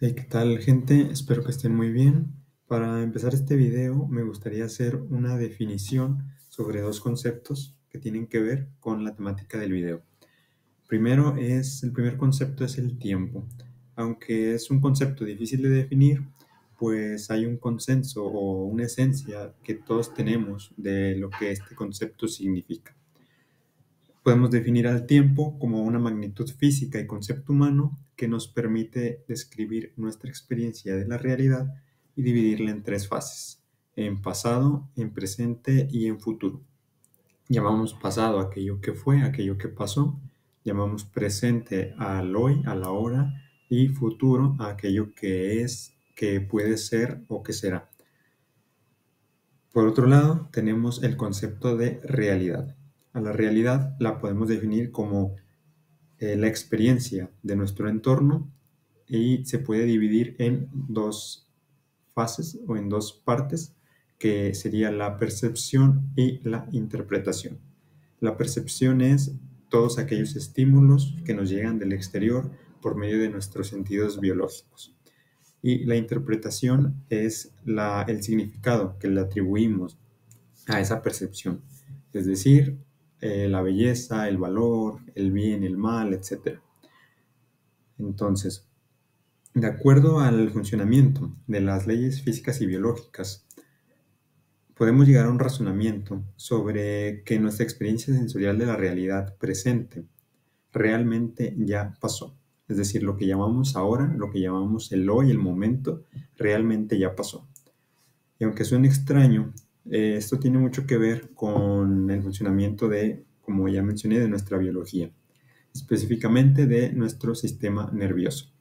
Hey, ¿qué tal, gente? Espero que estén muy bien. Para empezar este video, me gustaría hacer una definición sobre dos conceptos que tienen que ver con la temática del video. El primer concepto es el tiempo. Aunque es un concepto difícil de definir, pues hay un consenso o una esencia que todos tenemos de lo que este concepto significa. Podemos definir al tiempo como una magnitud física y concepto humano que nos permite describir nuestra experiencia de la realidad y dividirla en tres fases: en pasado, en presente y en futuro. Llamamos pasado a aquello que fue, aquello que pasó; llamamos presente al hoy, a la hora; y futuro a aquello que es, que puede ser o que será. Por otro lado, tenemos el concepto de realidad. A la realidad la podemos definir como la experiencia de nuestro entorno, y se puede dividir en dos fases o en dos partes, que sería la percepción y la interpretación. La percepción es todos aquellos estímulos que nos llegan del exterior por medio de nuestros sentidos biológicos. Y la interpretación es el significado que le atribuimos a esa percepción, es decir, la belleza, el valor, el bien, el mal, etc. Entonces, de acuerdo al funcionamiento de las leyes físicas y biológicas, podemos llegar a un razonamiento sobre que nuestra experiencia sensorial de la realidad presente realmente ya pasó. Es decir, lo que llamamos ahora, lo que llamamos el hoy, el momento, realmente ya pasó. Y aunque suene extraño, esto tiene mucho que ver con el funcionamiento de, como ya mencioné, de nuestra biología, específicamente de nuestro sistema nervioso.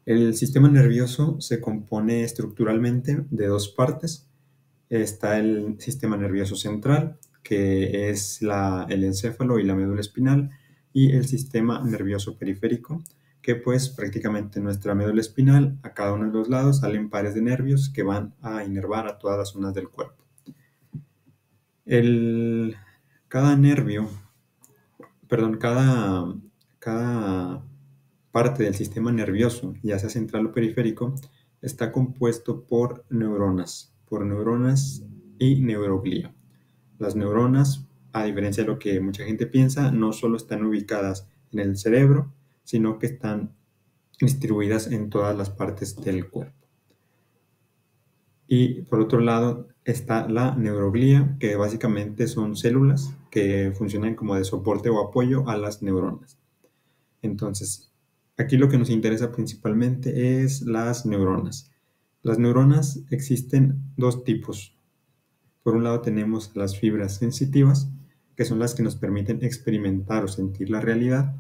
El sistema nervioso se compone estructuralmente de dos partes. Está el sistema nervioso central, que es el encéfalo y la médula espinal; y el sistema nervioso periférico, que pues prácticamente nuestra médula espinal, a cada uno de los lados salen pares de nervios que van a inervar a todas las zonas del cuerpo. El, cada nervio, perdón, cada parte del sistema nervioso, ya sea central o periférico, está compuesto por neuronas y neuroglía. Las neuronas, a diferencia de lo que mucha gente piensa, no solo están ubicadas en el cerebro, sino que están distribuidas en todas las partes del cuerpo. Y por otro lado está la neuroglía, que básicamente son células que funcionan como de soporte o apoyo a las neuronas. Entonces, aquí lo que nos interesa principalmente es las neuronas. Las neuronas existen dos tipos. Por un lado tenemos las fibras sensitivas, que son las que nos permiten experimentar o sentir la realidad.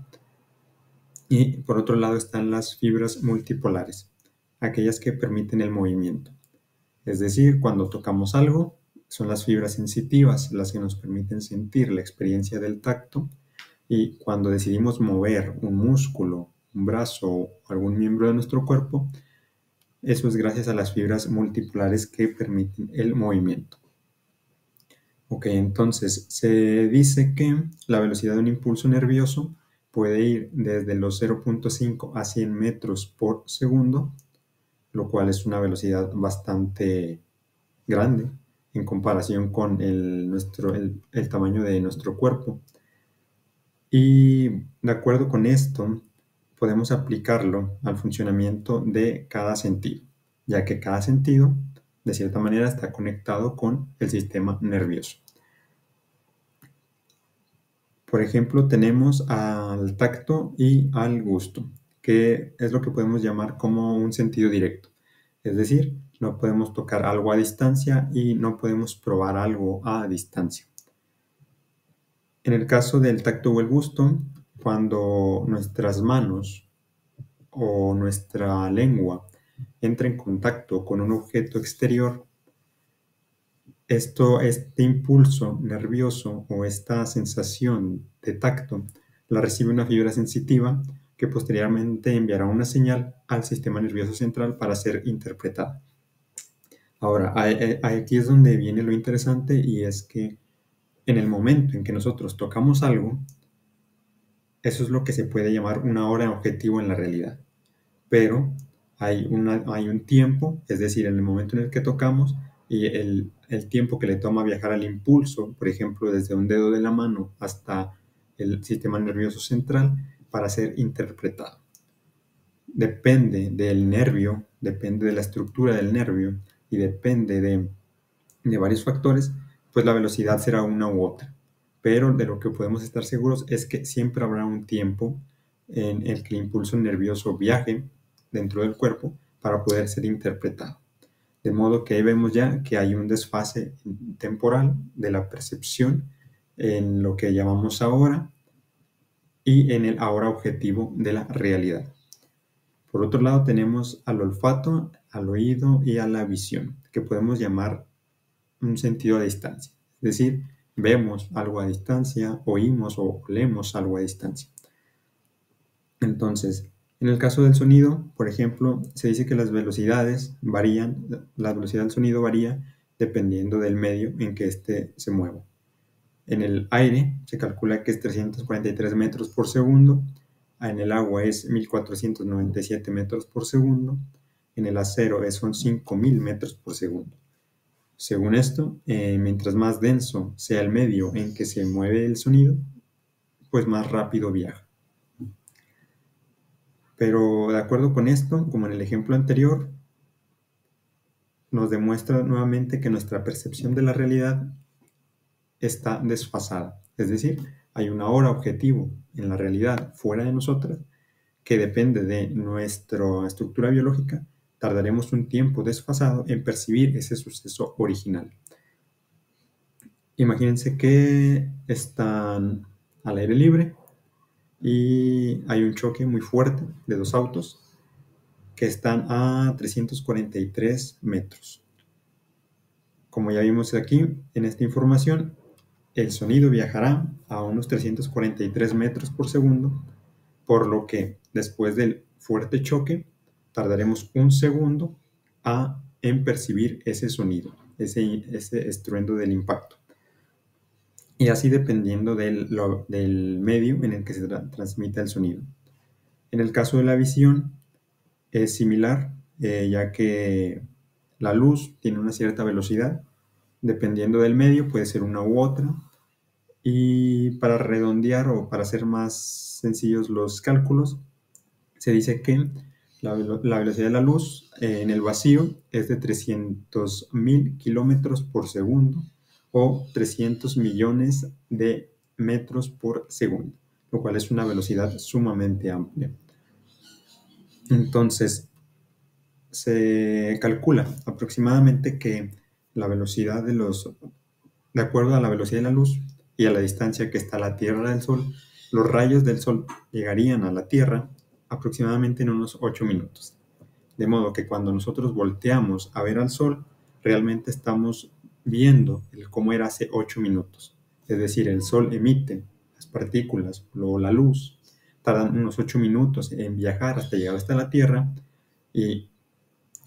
Y por otro lado están las fibras multipolares, aquellas que permiten el movimiento. Es decir, cuando tocamos algo, son las fibras sensitivas las que nos permiten sentir la experiencia del tacto. Y cuando decidimos mover un músculo, un brazo o algún miembro de nuestro cuerpo, eso es gracias a las fibras multipolares que permiten el movimiento. Ok, entonces se dice que la velocidad de un impulso nervioso puede ir desde los 0.5 a 100 metros por segundo, lo cual es una velocidad bastante grande en comparación con el tamaño de nuestro cuerpo. Y de acuerdo con esto, podemos aplicarlo al funcionamiento de cada sentido, ya que cada sentido, de cierta manera, está conectado con el sistema nervioso. Por ejemplo, tenemos al tacto y al gusto, que es lo que podemos llamar como un sentido directo. Es decir, no podemos tocar algo a distancia y no podemos probar algo a distancia. En el caso del tacto o el gusto, cuando nuestras manos o nuestra lengua entra en contacto con un objeto exterior, este impulso nervioso o esta sensación de tacto la recibe una fibra sensitiva, que posteriormente enviará una señal al sistema nervioso central para ser interpretada. Ahora, aquí es donde viene lo interesante, y es que en el momento en que nosotros tocamos algo, eso es lo que se puede llamar un ahora objetivo en la realidad. Pero hay un tiempo, es decir, en el momento en el que tocamos y el tiempo que le toma viajar al impulso, por ejemplo, desde un dedo de la mano hasta el sistema nervioso central para ser interpretado. Depende del nervio, depende de la estructura del nervio y depende de varios factores, pues la velocidad será una u otra. Pero de lo que podemos estar seguros es que siempre habrá un tiempo en el que el impulso nervioso viaje dentro del cuerpo para poder ser interpretado. De modo que ahí vemos ya que hay un desfase temporal de la percepción en lo que llamamos ahora y en el ahora objetivo de la realidad. Por otro lado tenemos al olfato, al oído y a la visión, que podemos llamar un sentido a distancia. Es decir, vemos algo a distancia, oímos o olemos algo a distancia. Entonces, en el caso del sonido, por ejemplo, se dice que las velocidades varían, la velocidad del sonido varía dependiendo del medio en que éste se mueva. En el aire se calcula que es 343 metros por segundo, en el agua es 1497 metros por segundo, en el acero son 5000 metros por segundo. Según esto, mientras más denso sea el medio en que se mueve el sonido, pues más rápido viaja. Pero de acuerdo con esto, como en el ejemplo anterior, nos demuestra nuevamente que nuestra percepción de la realidad está desfasada. Es decir, hay una hora objetivo en la realidad fuera de nosotras que depende de nuestra estructura biológica. Tardaremos un tiempo desfasado en percibir ese suceso original. Imagínense que están al aire libre y hay un choque muy fuerte de dos autos que están a 343 metros. Como ya vimos aquí en esta información, el sonido viajará a unos 343 metros por segundo, por lo que después del fuerte choque tardaremos un segundo en percibir ese sonido, ese estruendo del impacto. Y así dependiendo del medio en el que se transmite el sonido. En el caso de la visión es similar, ya que la luz tiene una cierta velocidad, dependiendo del medio puede ser una u otra, y para redondear o para hacer más sencillos los cálculos, se dice que la velocidad de la luz en el vacío es de 300.000 kilómetros por segundo o 300 millones de metros por segundo, lo cual es una velocidad sumamente amplia. Entonces, se calcula aproximadamente que la velocidad de acuerdo a la velocidad de la luz y a la distancia que está la Tierra del Sol, los rayos del Sol llegarían a la Tierra aproximadamente en unos 8 minutos. De modo que cuando nosotros volteamos a ver al Sol, realmente estamos viendo cómo era hace 8 minutos. Es decir, el Sol emite las partículas o la luz, tardan unos 8 minutos en viajar hasta llegar hasta la Tierra y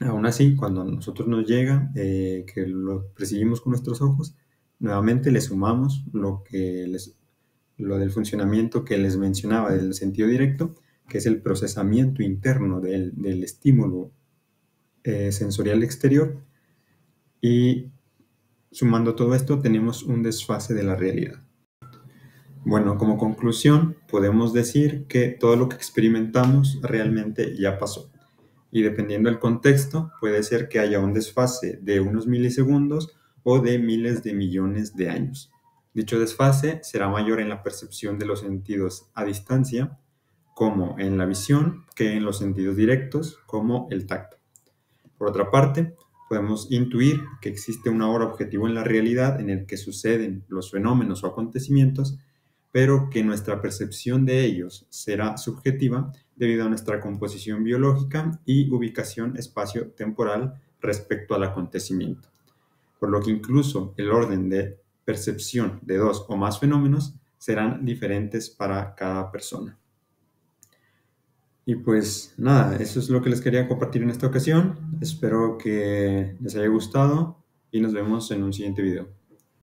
aún así, cuando a nosotros nos llega, que lo percibimos con nuestros ojos, nuevamente le sumamos lo del funcionamiento que les mencionaba del sentido directo, que es el procesamiento interno del estímulo sensorial exterior, y sumando todo esto tenemos un desfase de la realidad. Bueno, como conclusión, podemos decir que todo lo que experimentamos realmente ya pasó. Y dependiendo del contexto, puede ser que haya un desfase de unos milisegundos o de miles de millones de años. Dicho desfase será mayor en la percepción de los sentidos a distancia, como en la visión, que en los sentidos directos, como el tacto. Por otra parte, podemos intuir que existe una hora objetivo en la realidad en el que suceden los fenómenos o acontecimientos, pero que nuestra percepción de ellos será subjetiva debido a nuestra composición biológica y ubicación espacio-temporal respecto al acontecimiento. Por lo que incluso el orden de percepción de dos o más fenómenos serán diferentes para cada persona. Y pues nada, eso es lo que les quería compartir en esta ocasión. Espero que les haya gustado y nos vemos en un siguiente video.